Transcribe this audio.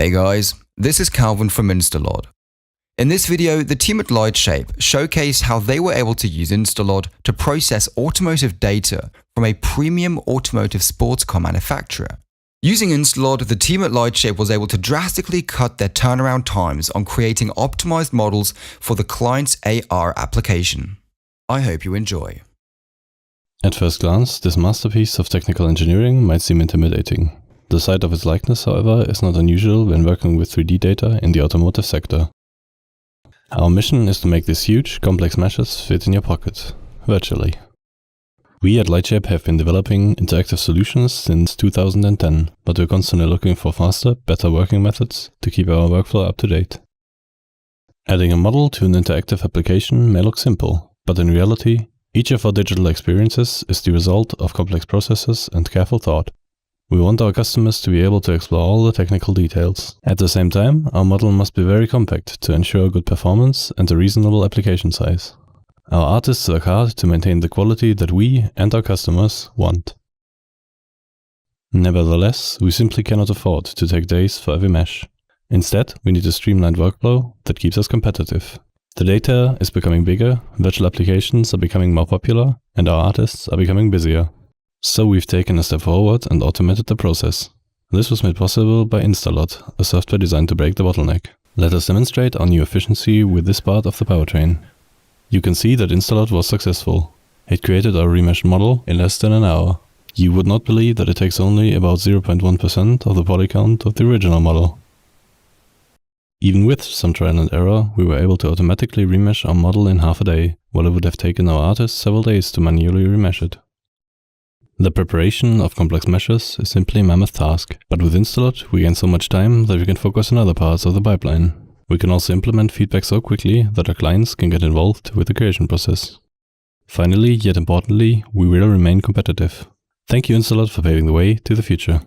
Hey guys, this is Calvin from InstaLOD. In this video, the team at Lightshape showcased how they were able to use InstaLOD to process automotive data from a premium automotive sports car manufacturer. Using InstaLOD, the team at Lightshape was able to drastically cut their turnaround times on creating optimized models for the client's AR application. I hope you enjoy. At first glance, this masterpiece of technical engineering might seem intimidating. The sight of its likeness, however, is not unusual when working with 3D data in the automotive sector. Our mission is to make these huge, complex meshes fit in your pocket, virtually. We at Lightshape have been developing interactive solutions since 2010, but we're constantly looking for faster, better working methods to keep our workflow up to date. Adding a model to an interactive application may look simple, but in reality, each of our digital experiences is the result of complex processes and careful thought. We want our customers to be able to explore all the technical details. At the same time, our model must be very compact to ensure good performance and a reasonable application size. Our artists work hard to maintain the quality that we and our customers want. Nevertheless, we simply cannot afford to take days for every mesh. Instead, we need a streamlined workflow that keeps us competitive. The data is becoming bigger, virtual applications are becoming more popular, and our artists are becoming busier. So we've taken a step forward and automated the process. This was made possible by InstaLOD, a software designed to break the bottleneck. Let us demonstrate our new efficiency with this part of the powertrain. You can see that InstaLOD was successful. It created our remeshed model in less than an hour. You would not believe that it takes only about 0.1% of the poly count of the original model. Even with some trial and error, we were able to automatically remesh our model in half a day, while it would have taken our artists several days to manually remesh it. The preparation of complex meshes is simply a mammoth task, but with InstaLOD we gain so much time that we can focus on other parts of the pipeline. We can also implement feedback so quickly that our clients can get involved with the creation process. Finally, yet importantly, we will remain competitive. Thank you InstaLOD for paving the way to the future.